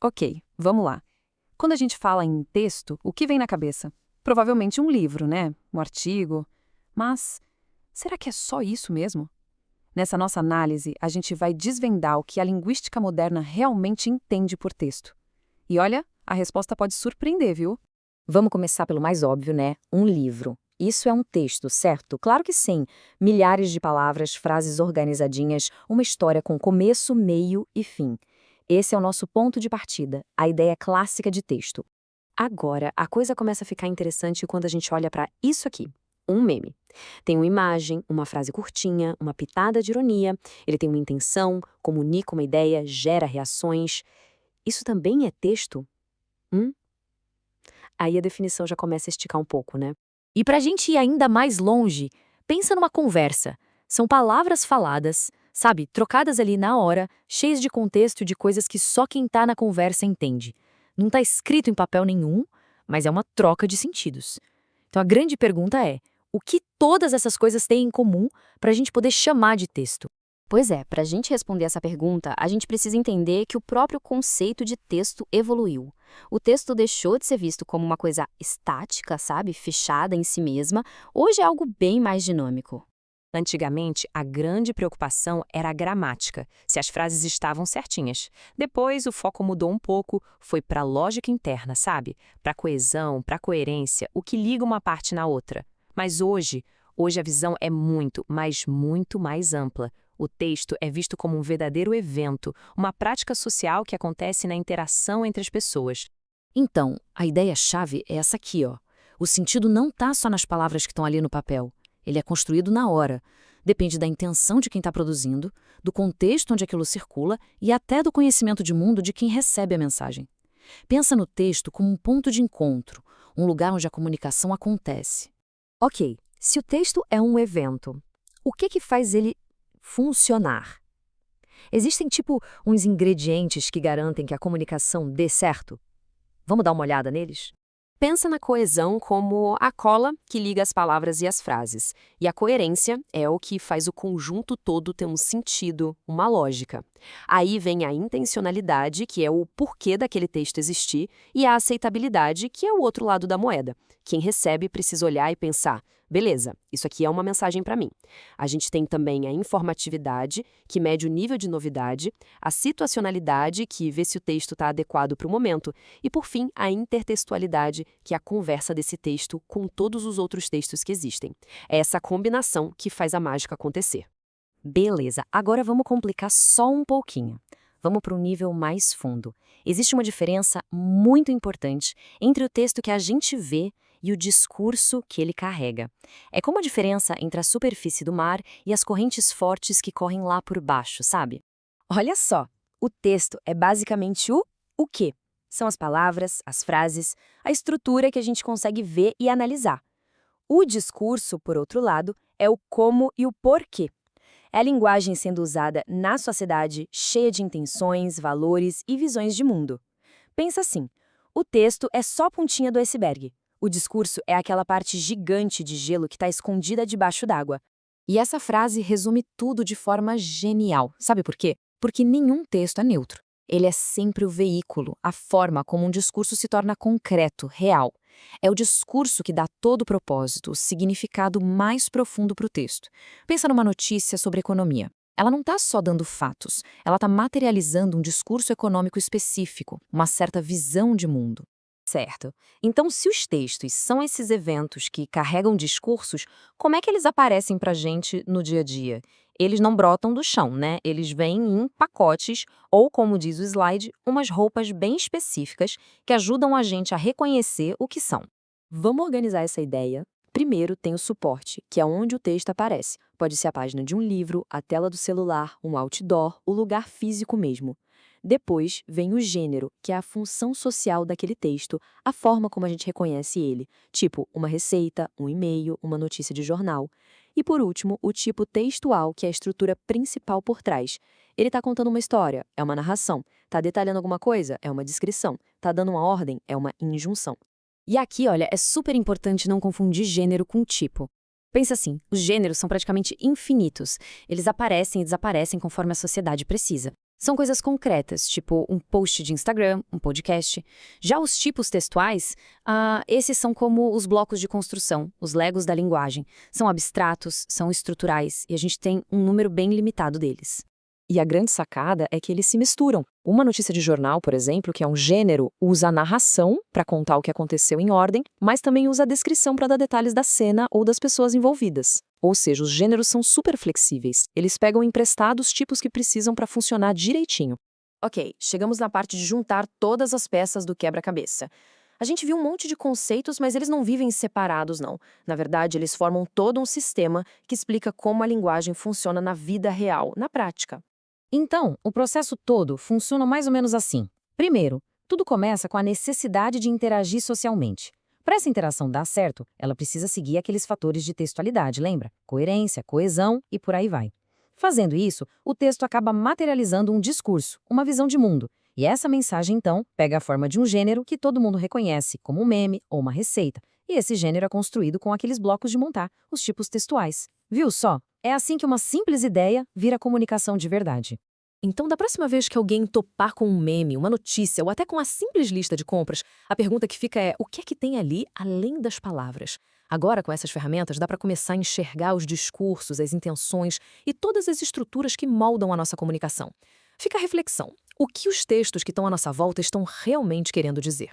Ok, vamos lá. Quando a gente fala em texto, o que vem na cabeça? Provavelmente um livro, né? Um artigo. Mas será que é só isso mesmo? Nessa nossa análise, a gente vai desvendar o que a linguística moderna realmente entende por texto. E olha, a resposta pode surpreender, viu? Vamos começar pelo mais óbvio, né? Um livro. Isso é um texto, certo? Claro que sim. Milhares de palavras, frases organizadinhas, uma história com começo, meio e fim. Esse é o nosso ponto de partida, a ideia clássica de texto. Agora, a coisa começa a ficar interessante quando a gente olha para isso aqui. Um meme. Tem uma imagem, uma frase curtinha, uma pitada de ironia, ele tem uma intenção, comunica uma ideia, gera reações. Isso também é texto? Hum? Aí a definição já começa a esticar um pouco, né? E para a gente ir ainda mais longe, pensa numa conversa. São palavras faladas, sabe, trocadas ali na hora, cheias de contexto de coisas que só quem tá na conversa entende. Não tá escrito em papel nenhum, mas é uma troca de sentidos. Então a grande pergunta é: o que todas essas coisas têm em comum para a gente poder chamar de texto? Pois é, para a gente responder essa pergunta, a gente precisa entender que o próprio conceito de texto evoluiu. O texto deixou de ser visto como uma coisa estática, sabe, fechada em si mesma, hoje é algo bem mais dinâmico. Antigamente, a grande preocupação era a gramática, se as frases estavam certinhas. Depois, o foco mudou um pouco, foi para a lógica interna, sabe? Para a coesão, para a coerência, o que liga uma parte na outra. Mas hoje a visão é muito, mas muito mais ampla. O texto é visto como um verdadeiro evento, uma prática social que acontece na interação entre as pessoas. Então, a ideia-chave é essa aqui, ó. O sentido não tá só nas palavras que estão ali no papel. Ele é construído na hora. Depende da intenção de quem está produzindo, do contexto onde aquilo circula e até do conhecimento de mundo de quem recebe a mensagem. Pensa no texto como um ponto de encontro, um lugar onde a comunicação acontece. Ok, se o texto é um evento, o que faz ele funcionar? Existem, tipo, uns ingredientes que garantem que a comunicação dê certo? Vamos dar uma olhada neles? Pensa na coesão como a cola que liga as palavras e as frases. E a coerência é o que faz o conjunto todo ter um sentido, uma lógica. Aí vem a intencionalidade, que é o porquê daquele texto existir, e a aceitabilidade, que é o outro lado da moeda. Quem recebe precisa olhar e pensar: beleza, isso aqui é uma mensagem para mim. A gente tem também a informatividade, que mede o nível de novidade, a situacionalidade, que vê se o texto está adequado para o momento, e, por fim, a intertextualidade, que é a conversa desse texto com todos os outros textos que existem. É essa combinação que faz a mágica acontecer. Beleza, agora vamos complicar só um pouquinho. Vamos para um nível mais fundo. Existe uma diferença muito importante entre o texto que a gente vê e o discurso que ele carrega. É como a diferença entre a superfície do mar e as correntes fortes que correm lá por baixo, sabe? Olha só, o texto é basicamente o quê? São as palavras, as frases, a estrutura que a gente consegue ver e analisar. O discurso, por outro lado, é o como e o porquê. É a linguagem sendo usada na sociedade, cheia de intenções, valores e visões de mundo. Pensa assim, o texto é só a pontinha do iceberg. O discurso é aquela parte gigante de gelo que está escondida debaixo d'água. E essa frase resume tudo de forma genial. Sabe por quê? Porque nenhum texto é neutro. Ele é sempre o veículo, a forma como um discurso se torna concreto, real. É o discurso que dá todo o propósito, o significado mais profundo para o texto. Pensa numa notícia sobre economia. Ela não está só dando fatos, ela está materializando um discurso econômico específico, uma certa visão de mundo. Certo. Então, se os textos são esses eventos que carregam discursos, como é que eles aparecem para a gente no dia a dia? Eles não brotam do chão, né? Eles vêm em pacotes ou, como diz o slide, umas roupas bem específicas que ajudam a gente a reconhecer o que são. Vamos organizar essa ideia? Primeiro tem o suporte, que é onde o texto aparece. Pode ser a página de um livro, a tela do celular, um outdoor, o lugar físico mesmo. Depois vem o gênero, que é a função social daquele texto, a forma como a gente reconhece ele, tipo uma receita, um e-mail, uma notícia de jornal. E por último, o tipo textual, que é a estrutura principal por trás. Ele está contando uma história, é uma narração. Está detalhando alguma coisa, é uma descrição. Está dando uma ordem, é uma injunção. E aqui, olha, é super importante não confundir gênero com tipo. Pensa assim, os gêneros são praticamente infinitos. Eles aparecem e desaparecem conforme a sociedade precisa. São coisas concretas, tipo um post de Instagram, um podcast. Já os tipos textuais, esses são como os blocos de construção, os legos da linguagem. São abstratos, são estruturais, e a gente tem um número bem limitado deles. E a grande sacada é que eles se misturam. Uma notícia de jornal, por exemplo, que é um gênero, usa a narração para contar o que aconteceu em ordem, mas também usa a descrição para dar detalhes da cena ou das pessoas envolvidas. Ou seja, os gêneros são super flexíveis. Eles pegam emprestados tipos que precisam para funcionar direitinho. Ok, chegamos na parte de juntar todas as peças do quebra-cabeça. A gente viu um monte de conceitos, mas eles não vivem separados, não. Na verdade, eles formam todo um sistema que explica como a linguagem funciona na vida real, na prática. Então, o processo todo funciona mais ou menos assim. Primeiro, tudo começa com a necessidade de interagir socialmente. Para essa interação dar certo, ela precisa seguir aqueles fatores de textualidade, lembra? Coerência, coesão e por aí vai. Fazendo isso, o texto acaba materializando um discurso, uma visão de mundo. E essa mensagem, então, pega a forma de um gênero que todo mundo reconhece, como um meme ou uma receita. E esse gênero é construído com aqueles blocos de montar, os tipos textuais. Viu só? É assim que uma simples ideia vira comunicação de verdade. Então, da próxima vez que alguém topar com um meme, uma notícia ou até com uma simples lista de compras, a pergunta que fica é: o que é que tem ali além das palavras? Agora, com essas ferramentas, dá para começar a enxergar os discursos, as intenções e todas as estruturas que moldam a nossa comunicação. Fica a reflexão: o que os textos que estão à nossa volta estão realmente querendo dizer?